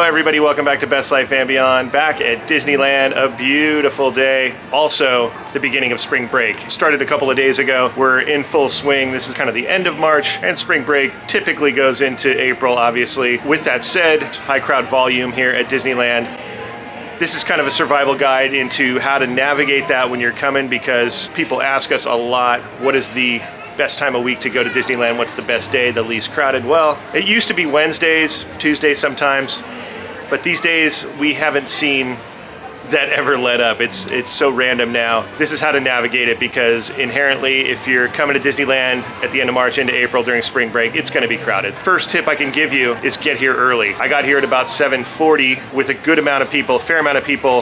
everybody, welcome back to Best Life and Beyond. Back at Disneyland, a beautiful day. Also, the beginning of spring break. Started a couple of days ago. We're in full swing. This is kind of the end of March, and spring break typically goes into April, obviously. With that said, high crowd volume here at Disneyland. This is kind of a survival guide into how to navigate that when you're coming, because people ask us a lot, what is the best time of week to go to Disneyland? What's the best day, the least crowded? Well, it used to be Wednesdays, Tuesdays sometimes, but these days we haven't seen that ever let up. It's so random now. This is how to navigate it, because inherently, if you're coming to Disneyland at the end of March into April during spring break, it's going to be crowded. First tip I can give you is get here early. I got here at about 7:40 with a good amount of people, a fair amount of people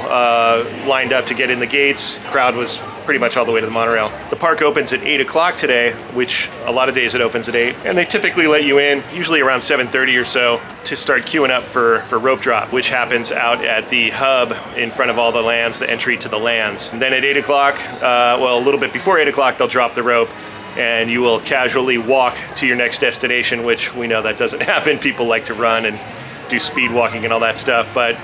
lined up to get in the gates. Crowd was pretty much all the way to the monorail. The park opens at 8 o'clock today, which a lot of days it opens at 8, and they typically let you in usually around 7:30 or so to start queuing up for rope drop, which happens out at the hub in front of all the lands, the entry to the lands. And then at 8 o'clock, well, a little bit before 8 o'clock, they'll drop the rope and you will casually walk to your next destination, which we know that doesn't happen. People like to run and do speed walking and all that stuff, but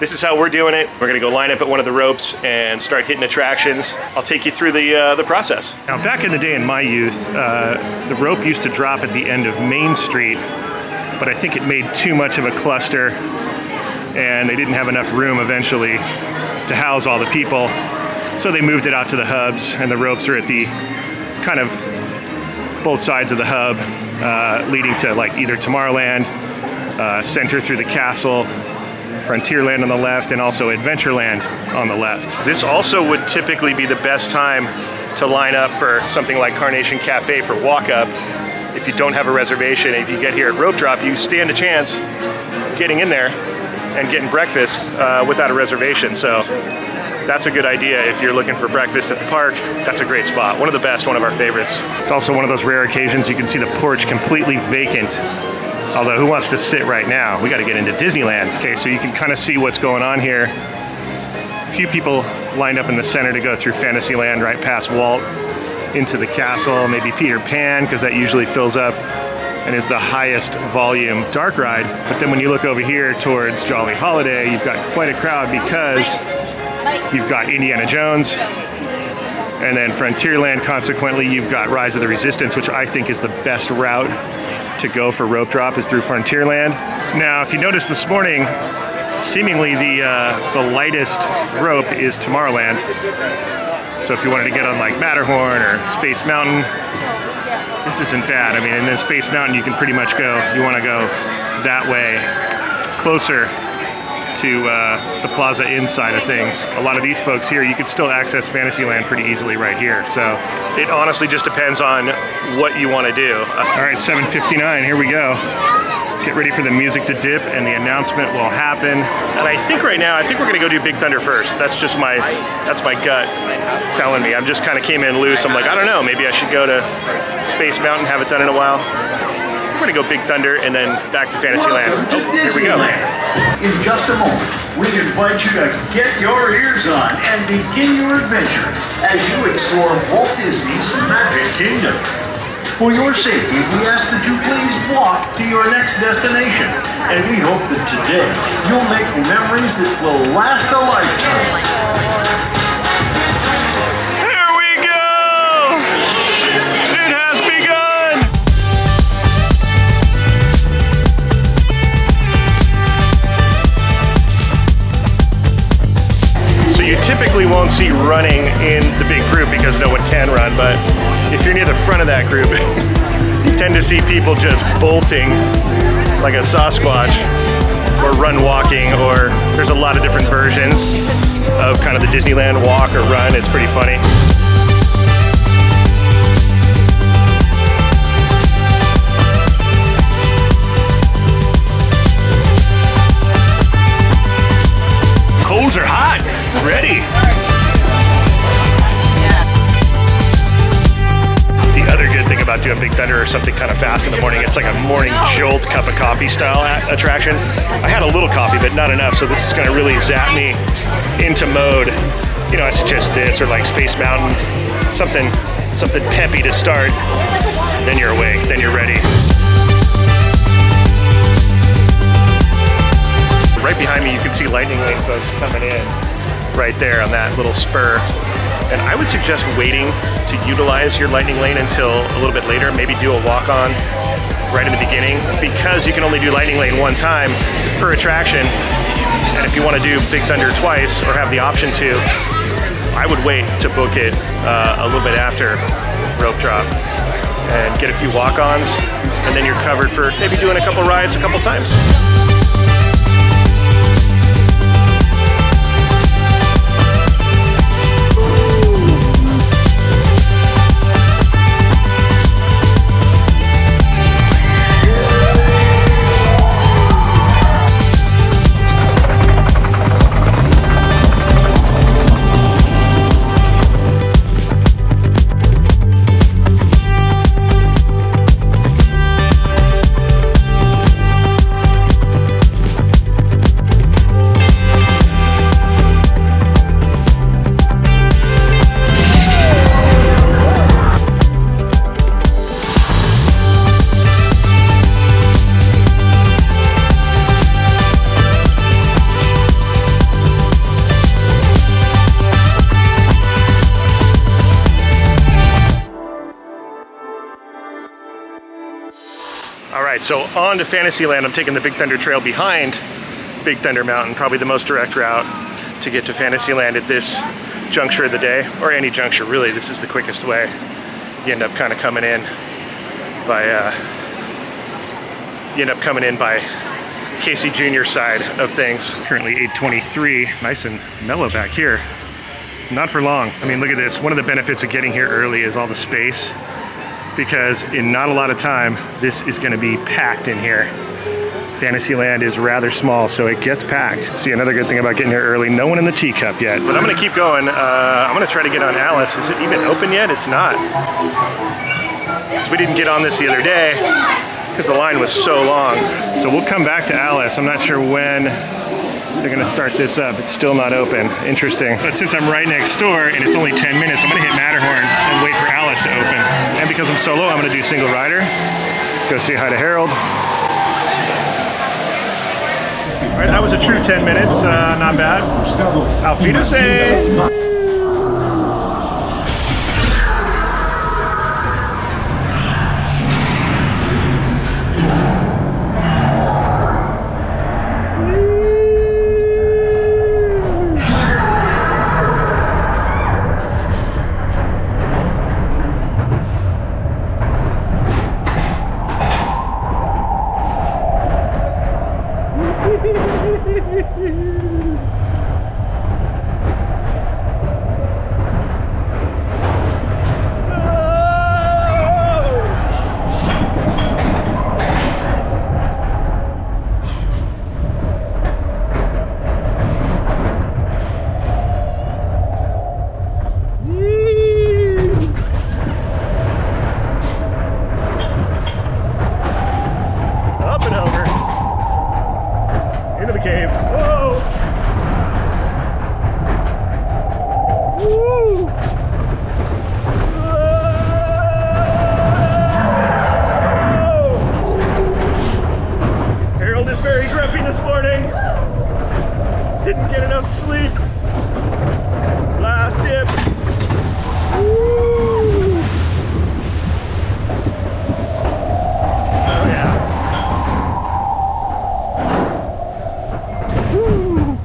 this is how we're doing it. We're gonna go line up at one of the ropes and start hitting attractions. I'll take you through the process. Now, back in the day in my youth, the rope used to drop at the end of Main Street, but I think it made too much of a cluster and they didn't have enough room eventually to house all the people. So they moved it out to the hubs, and the ropes are at the kind of both sides of the hub, leading to like either Tomorrowland, center through the castle, Frontierland on the left, and also Adventureland on the left. This also would typically be the best time to line up for something like Carnation Cafe for walk-up. If you don't have a reservation, if you get here at rope drop, you stand a chance getting in there and getting breakfast without a reservation. So that's a good idea if you're looking for breakfast at the park. That's a great spot. One of the best, one of our favorites. It's also one of those rare occasions you can see the porch completely vacant. Although, who wants to sit right now? We got to get into Disneyland. Okay, so you can kind of see what's going on here. A few people lined up in the center to go through Fantasyland, right past Walt, into the castle, maybe Peter Pan, because that usually fills up and is the highest volume dark ride. But then when you look over here towards Jolly Holiday, you've got quite a crowd, because you've got Indiana Jones, and then Frontierland. Consequently, you've got Rise of the Resistance, which I think is the best route to go for rope drop, is through Frontierland. Now, if you notice this morning, seemingly the lightest rope is Tomorrowland. So if you wanted to get on like Matterhorn or Space Mountain, this isn't bad. I mean, and then Space Mountain, you can pretty much go, you want to go that way, closer to the plaza inside of things. A lot of these folks here, you could still access Fantasyland pretty easily right here. So it honestly just depends on what you want to do. All right, 7:59, here we go. Get ready for the music to dip and the announcement will happen. And I think right now, we're gonna go do Big Thunder first. That's just my gut telling me. I'm just kind of came in loose. I'm like, I don't know, maybe I should go to Space Mountain, haven't done it in a while. We're gonna go Big Thunder and then back to Fantasyland. Oh, here we go. In just a moment, we invite you to get your ears on and begin your adventure as you explore Walt Disney's Magic Kingdom. For your safety, we ask that you please walk to your next destination, and we hope that today you'll make memories that will last a lifetime. Typically won't see running in the big group because no one can run, but if you're near the front of that group, you tend to see people just bolting like a Sasquatch, or run walking, or there's a lot of different versions of kind of the Disneyland walk or run. It's pretty funny. Coals are hot. Ready. The other good thing about doing Big Thunder or something kind of fast in the morning, it's like a morning jolt cup of coffee style attraction. I had a little coffee, but not enough, so this is going to really zap me into mode. You know, I suggest this or like Space Mountain, something peppy to start. Then you're awake, then you're ready. right behind me, you can see Lightning Lane folks coming in right there on that little spur. And I would suggest waiting to utilize your Lightning Lane until a little bit later, maybe do a walk-on right in the beginning, because you can only do Lightning Lane one time per attraction. And if you want to do Big Thunder twice, or have the option to, I would wait to book it a little bit after Rope Drop and get a few walk-ons, and then you're covered for maybe doing a couple rides a couple times. All right, so on to Fantasyland. I'm taking the Big Thunder Trail behind Big Thunder Mountain, probably the most direct route to get to Fantasyland at this juncture of the day, or any juncture really. This is the quickest way. You end up kind of coming in by Casey Jr.'s side of things. Currently 8:23, nice and mellow back here. Not for long. I mean, look at this. One of the benefits of getting here early is all the space, because in not a lot of time, this is gonna be packed in here. Fantasyland is rather small, so it gets packed. See, another good thing about getting here early, no one in the teacup yet. But I'm gonna keep going. I'm gonna try to get on Alice. Is it even open yet? It's not. So we didn't get on this the other day because the line was so long. So we'll come back to Alice. I'm not sure when they're gonna start this up. It's still not open. Interesting. But since I'm right next door and it's only 10 minutes, I'm gonna hit Matterhorn and wait for Alice to open. And because I'm solo, I'm gonna do single rider. Go say hi to Harold. All right, that was a true 10 minutes. Not bad. Auf Wiedersehen. Didn't get enough sleep. Last dip. Woo. Oh yeah. Woo.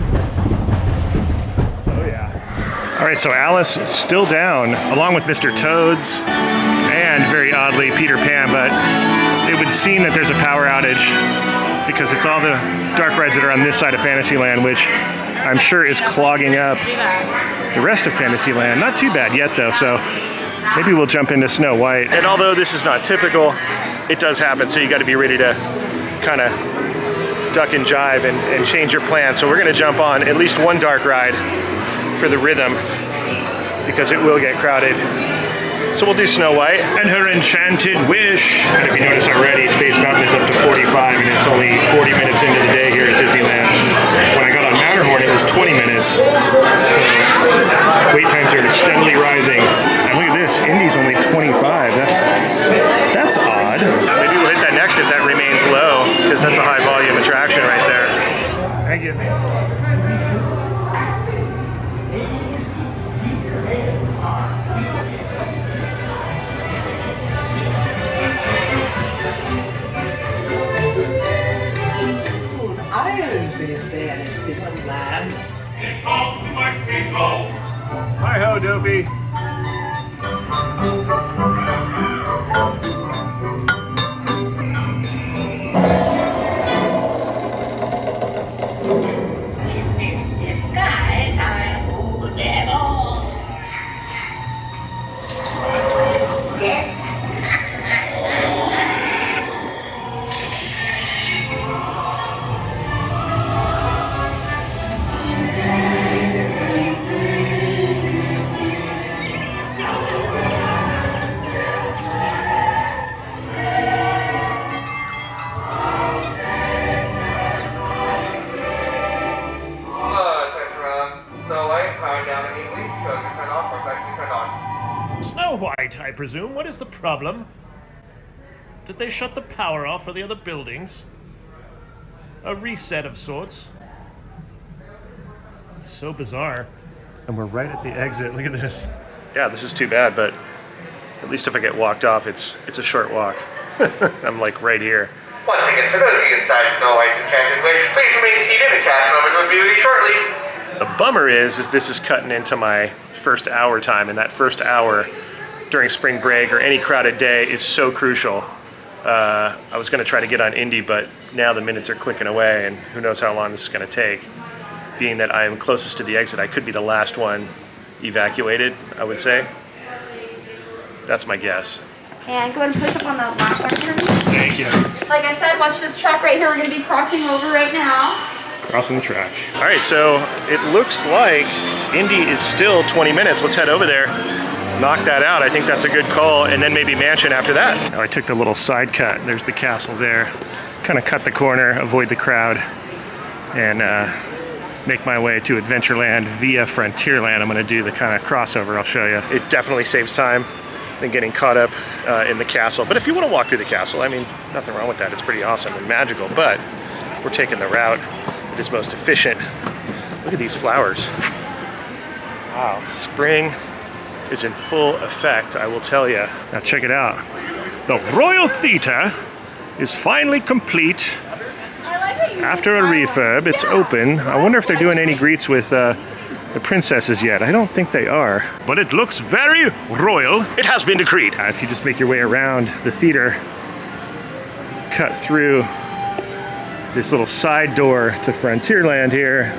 Oh yeah. All right, so Alice is still down, along with Mr. Toads and, very oddly, Peter Pan, but it would seem that there's a power outage because it's all the dark rides that are on this side of Fantasyland, which I'm sure is clogging up the rest of Fantasyland. Not too bad yet though, so maybe we'll jump into Snow White. And although this is not typical, it does happen, so you gotta be ready to kind of duck and jive and change your plan. So we're gonna jump on at least one dark ride for the rhythm, because it will get crowded. So we'll do Snow White and her Enchanted Wish. And if you notice already, Space Mountain is up to 45 and it's only 40 minutes into the day here at Disneyland. When I got on Matterhorn, it was 20 minutes. So wait times are steadily rising. And look at this, Indy's only 25. That's odd. Maybe we'll hit that next if that remains low, because that's a high volume attraction right there. Thank you. I'll be fairness in the land. Hi ho, Dopey. In this disguise, I rule them all. Yes. Snow White, I presume. What is the problem? Did they shut the power off for the other buildings? A reset of sorts. So bizarre. And we're right at the exit. Look at this. Yeah, this is too bad, but at least if I get walked off, it's a short walk. I'm like right here. Once again, for those of you inside Snow White's Enchanted Wish, please remain seated and cast members will be with you shortly. The bummer is this is cutting into my first hour time, and that first hour during spring break or any crowded day is so crucial. I was going to try to get on Indy, but now the minutes are clicking away, and who knows how long this is going to take. Being that I am closest to the exit, I could be the last one evacuated, I would say. That's my guess. And go ahead and push up on that last button. Thank you. Like I said, watch this track right here. We're going to be crossing over right now. Crossing the track. All right, so it looks like Indy is still 20 minutes. Let's head over there, knock that out. I think that's a good call, and then maybe Mansion after that. Now I took the little side cut. There's the castle there. Kind of cut the corner, avoid the crowd, and make my way to Adventureland via Frontierland. I'm gonna do the kind of crossover I'll show you. It definitely saves time than getting caught up in the castle. But if you want to walk through the castle, I mean, nothing wrong with that. It's pretty awesome and magical, but we're taking the route that is most efficient. Look at these flowers. Wow, spring is in full effect, I will tell you. Now check it out. The Royal Theatre is finally complete. After a refurb, it's open. I wonder if they're doing any greets with the princesses yet. I don't think they are. But it looks very royal. It has been decreed. If you just make your way around the theater, cut through this little side door to Frontierland here,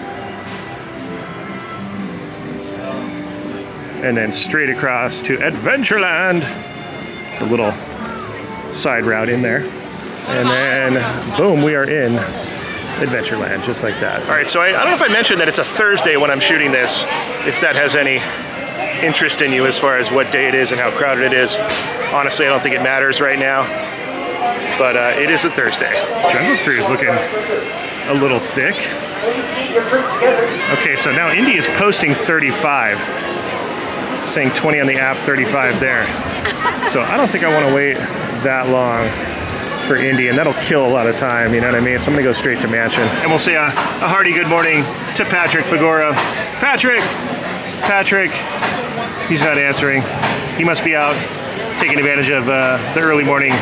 and then straight across to Adventureland. It's a little side route in there. And then, boom, we are in Adventureland, just like that. All right, so I don't know if I mentioned that it's a Thursday when I'm shooting this, if that has any interest in you as far as what day it is and how crowded it is. Honestly, I don't think it matters right now, but it is a Thursday. Jungle Cruise looking a little thick. Okay, so now Indy is posting 35. Saying 20 on the app, 35 there. So I don't think I want to wait that long for Indy, and that'll kill a lot of time, you know what I mean? So I'm gonna go straight to Mansion. And we'll say a hearty good morning to Patrick Bagora. Patrick! He's not answering. He must be out taking advantage of the early morning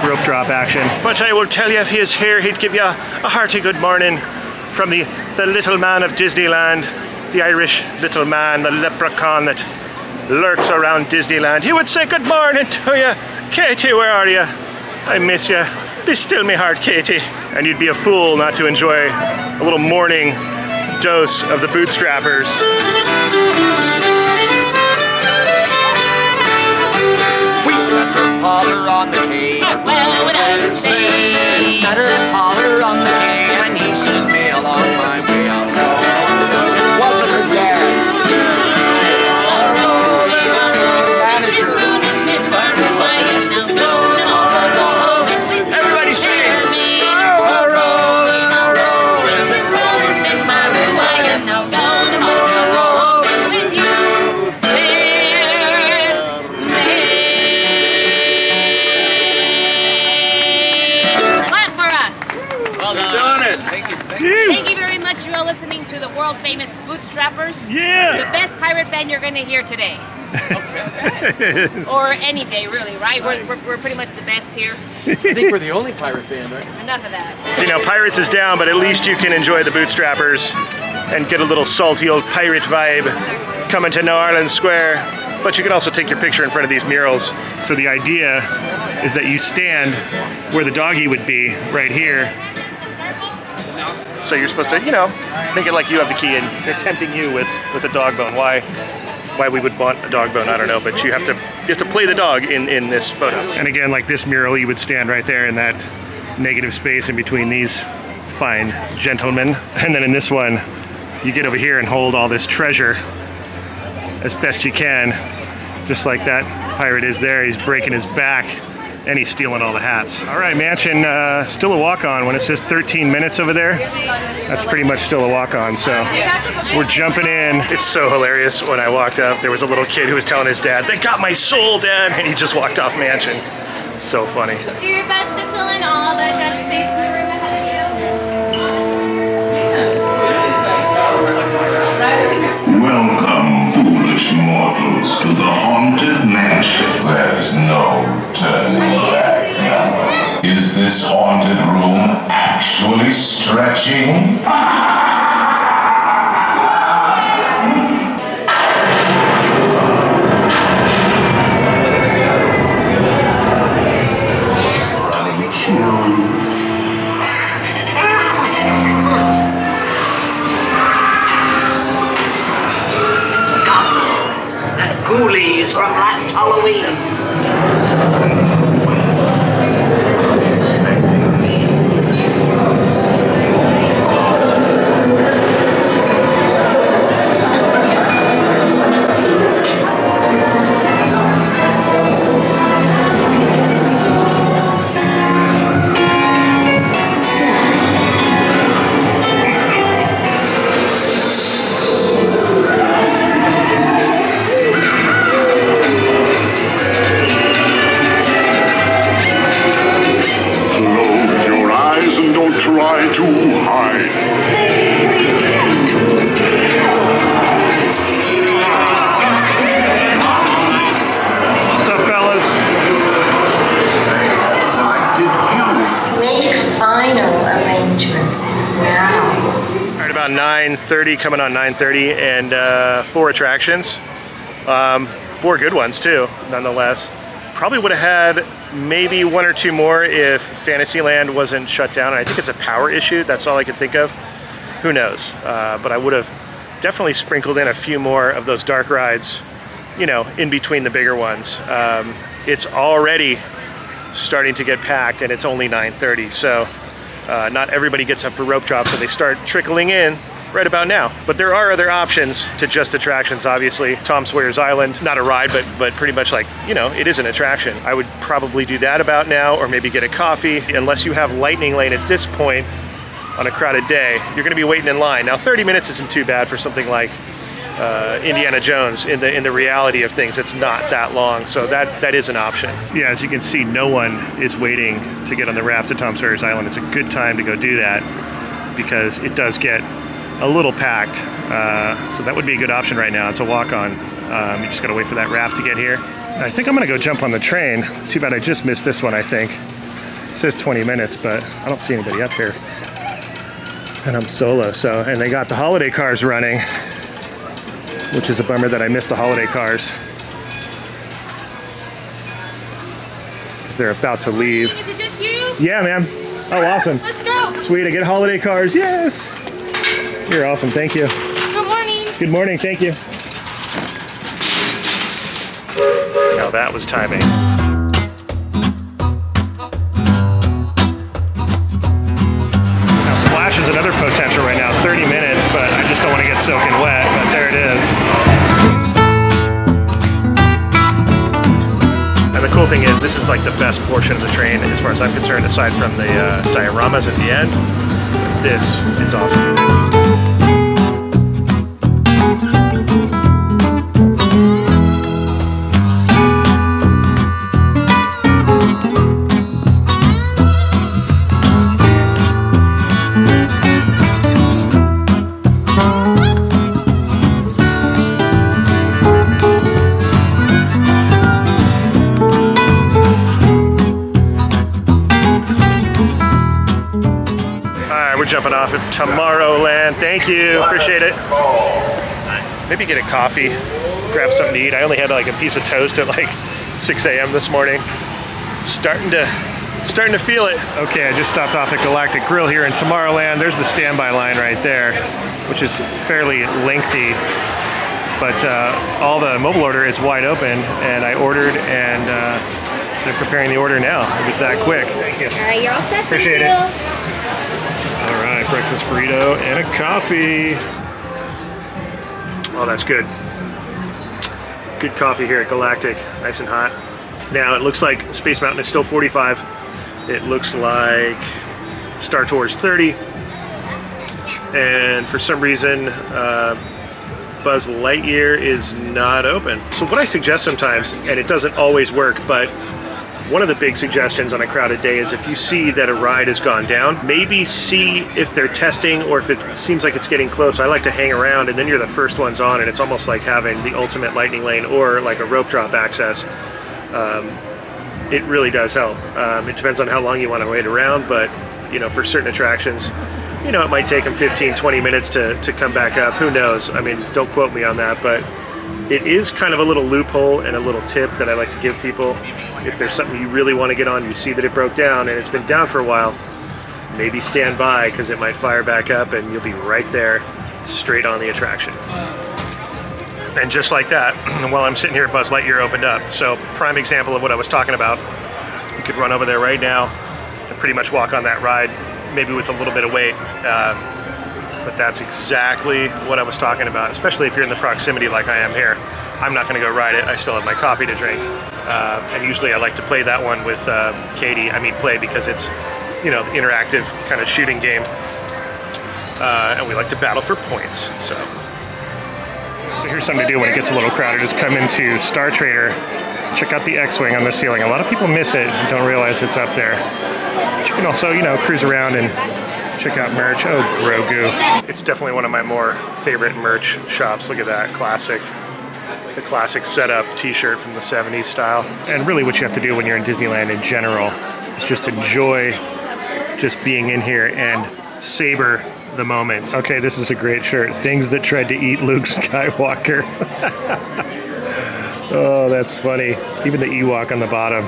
rope drop action. But I will tell you, if he is here, he'd give you a hearty good morning from the little man of Disneyland, the Irish little man, the leprechaun that lurks around Disneyland. He would say good morning to you. Katie, where are you? I miss you. Be still me heart, Katie. And you'd be a fool not to enjoy a little morning dose of the Bootstrappers. We met her father on the quay. Well, what I say. Met her father on the quay, and he sent me along my way out. It wasn't her dad. Everybody sing! Rolling, rolling, rolling in my room. I am now going tomorrow. much you are listening to the world famous Bootstrappers. Yeah! The best pirate band you're gonna hear today. Or any day, really, right? We're pretty much the best here. I think we're the only pirate band, right? Enough of that. So, you know, Pirates is down, but at least you can enjoy the Bootstrappers and get a little salty old pirate vibe coming to New Orleans Square. But you can also take your picture in front of these murals. So the idea is that you stand where the doggy would be, right here. So you're supposed to, you know, make it like you have the key and they're tempting you with a dog bone. Why we would want a dog bone, I don't know, but you have to play the dog in this photo. And again, like this mural, you would stand right there in that negative space in between these fine gentlemen. And then in this one, you get over here and hold all this treasure as best you can. Just like that pirate is there, he's breaking his back and he's stealing all the hats. All right, Mansion, still a walk-on. When it says 13 minutes over there, that's pretty much still a walk-on, so we're jumping in. It's so hilarious. When I walked up, there was a little kid who was telling his dad, "They got my soul, Dad," and he just walked off Mansion. So funny. Do your best to fill in all the dead space in the room ahead of you. Welcome, foolish mortals, to the haunted mansion. There's no turning back now. Is this haunted room actually stretching? Running chills. Ghoulies from last Halloween. Try to hide. What's up, fellas? Make final arrangements now. All right, about 9:30, coming on 9:30, and 4 attractions. 4 good ones, too, nonetheless. Probably would have had maybe 1 or 2 more if Fantasyland wasn't shut down. And I think it's a power issue. That's all I could think of. Who knows? But I would have definitely sprinkled in a few more of those dark rides, you know, in between the bigger ones. It's already starting to get packed and it's only 9:30. So not everybody gets up for rope drop, so they start trickling in right about now. But there are other options to just attractions, obviously. Tom Sawyer's Island, not a ride, but pretty much like, you know, it is an attraction. I would probably do that about now, or maybe get a coffee. Unless you have Lightning Lane at this point on a crowded day, you're gonna be waiting in line. Now 30 minutes isn't too bad for something like Indiana Jones. In the reality of things, it's not that long, so that is an option. Yeah, as you can see, no one is waiting to get on the raft at Tom Sawyer's Island. It's a good time to go do that because it does get a little packed, so that would be a good option right now. It's a walk-on. You just gotta wait for that raft to get here. I think I'm gonna go jump on the train. Too bad I just missed this one, I think. It says 20 minutes, but I don't see anybody up here. And I'm solo, so, and they got the holiday cars running, which is a bummer that I missed the holiday cars. Because they're about to leave. Is it just you? Yeah, man. Oh, awesome. Let's go. Sweet, I get holiday cars, yes! You're awesome, thank you. Good morning. Good morning, thank you. Now that was timing. Now Splash is another potential right now, 30 minutes, but I just don't want to get soaking wet, but there it is. And the cool thing is, this is like the best portion of the train as far as I'm concerned, aside from the dioramas at the end. This is awesome. jumping off at Tomorrowland. Thank you, appreciate it. Maybe get a coffee, grab something to eat. I only had like a piece of toast at like 6 a.m. this morning. Starting to feel it. Okay, I just stopped off at Galactic Grill here in Tomorrowland. There's the standby line right there, which is fairly lengthy. But all the mobile order is wide open, and I ordered, and they're preparing the order now. It was that quick. Thank you. All right, you're all set. Appreciate it. All right, breakfast burrito and a coffee. Oh, that's good. Good coffee here at Galactic, nice and hot. Now it looks like Space Mountain is still 45. It looks like Star Tours 30. And for some reason, Buzz Lightyear is not open. So what I suggest sometimes, and it doesn't always work, but one of the big suggestions on a crowded day is if you see that a ride has gone down, maybe see if they're testing or if it seems like it's getting close. I like to hang around, and then you're the first ones on, and it's almost like having the ultimate lightning lane or like a rope drop access. It really does help. It depends on how long you want to wait around, but you know, for certain attractions, you know, it might take them 15, 20 minutes to come back up. Who knows? I mean, don't quote me on that, but it is kind of a little loophole and a little tip that I like to give people. If there's something you really want to get on, you see that it broke down and it's been down for a while, maybe stand by because it might fire back up and you'll be right there, straight on the attraction. And just like that, while I'm sitting here, Buzz Lightyear opened up. So prime example of what I was talking about. You could run over there right now and pretty much walk on that ride, maybe with a little bit of weight. But that's exactly what I was talking about, especially if you're in the proximity like I am here. I'm not gonna go ride it, I still have my coffee to drink. And usually I like to play that one with Katie. I mean play because it's, you know, interactive kind of shooting game. And we like to battle for points, so here's something to do when it gets a little crowded, is come into Star Trader, check out the X-Wing on the ceiling. A lot of people miss it and don't realize it's up there. But you can also, you know, cruise around and check out merch. Oh, Grogu. It's definitely one of my more favorite merch shops. Look at that, classic. The classic setup t-shirt from the 70s style. And really what you have to do when you're in Disneyland in general is just enjoy just being in here and savor the moment. Okay, this is a great shirt. Things that tried to eat Luke Skywalker. Oh, that's funny. Even the Ewok on the bottom.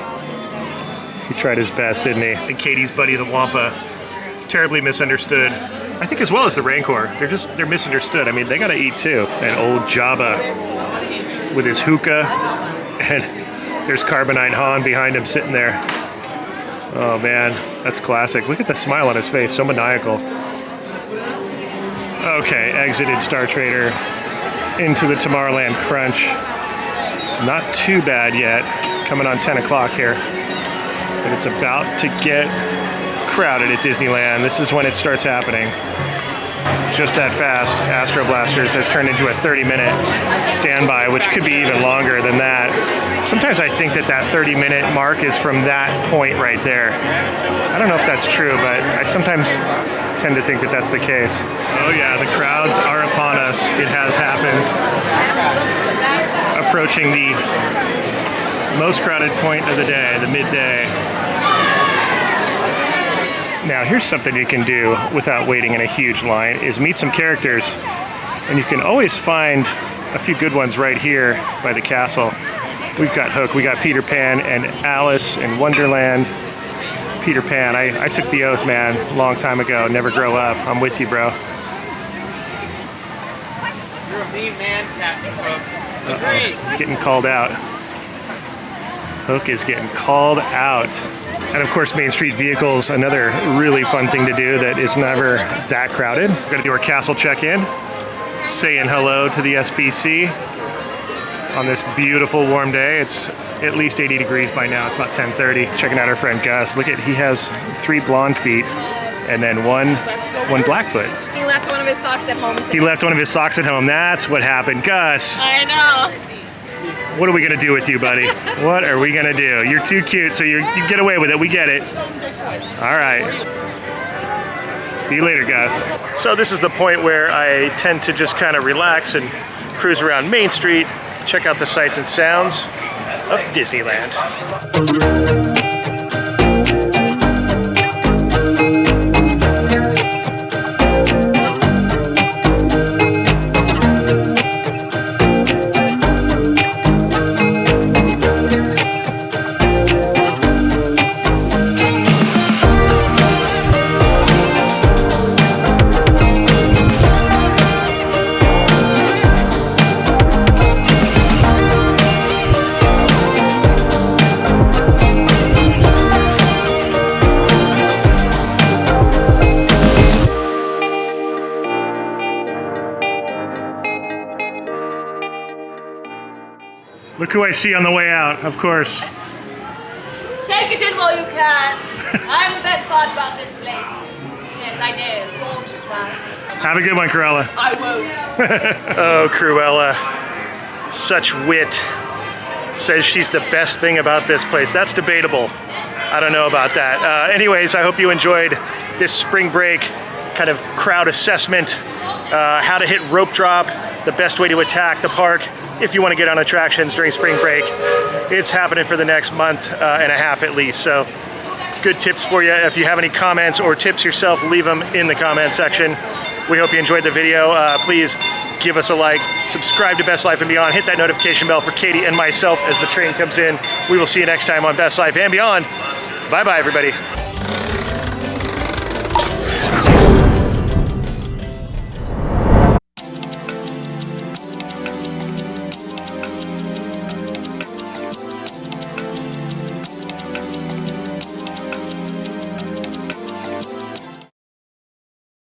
He tried his best, didn't he? And Katie's buddy, the Wampa, terribly misunderstood. I think as well as the Rancor. They're misunderstood. I mean, they gotta eat too. And old Jabba with his hookah. And there's Carbonite Han behind him sitting there. Oh man, that's classic. Look at the smile on his face, so maniacal. Okay, exited Star Trader into the Tomorrowland Crunch. Not too bad yet, coming on 10 o'clock here. But it's about to get crowded at Disneyland. This is when it starts happening. Just that fast. Astro Blasters has turned into a 30-minute standby, which could be even longer than that. Sometimes I think that 30-minute mark is from that point right there. I don't know if that's true, but I sometimes tend to think that that's the case. Oh yeah, the crowds are upon us. It has happened. Approaching the most crowded point of the day, the midday. Now here's something you can do without waiting in a huge line, is meet some characters. And you can always find a few good ones right here by the castle. We've got Hook, we got Peter Pan and Alice in Wonderland. Peter Pan, I took the oath, man, a long time ago, never grow up. I'm with you, bro. You're a mean man, Captain Hook. Agreed. He's getting called out. Hook is getting called out. And of course, Main Street Vehicles, another really fun thing to do that is never that crowded. We're gonna do our castle check-in, saying hello to the SBC on this beautiful warm day. It's at least 80 degrees by now. It's about 10:30. Checking out our friend Gus. Look at, he has 3 blonde feet and then one Blackfoot. He left one of his socks at home today. He left one of his socks at home. That's what happened. Gus, I know. what are we gonna do with you, buddy? What are we gonna do? You're too cute, so you get away with it. We get it. All right. See you later, Gus. So this is the point where I tend to just kind of relax and cruise around Main Street, check out the sights and sounds of Disneyland. Look who I see on the way out, of course. Take it in while you can. I'm the best part about this place. Yes, I know. Gorgeous, right? Have a good one, Cruella. I won't. Oh, Cruella. Such wit. Says she's the best thing about this place. That's debatable. I don't know about that. Anyways, I hope you enjoyed this spring break kind of crowd assessment, how to hit rope drop, the best way to attack the park if you want to get on attractions during spring break. It's happening for the next month and a half at least. So good tips for you. If you have any comments or tips yourself, leave them in the comment section. We hope you enjoyed the video. Please give us a like, subscribe to Best Life and Beyond, hit that notification bell for Katie and myself as the train comes in. We will see you next time on Best Life and Beyond. Bye-bye, everybody.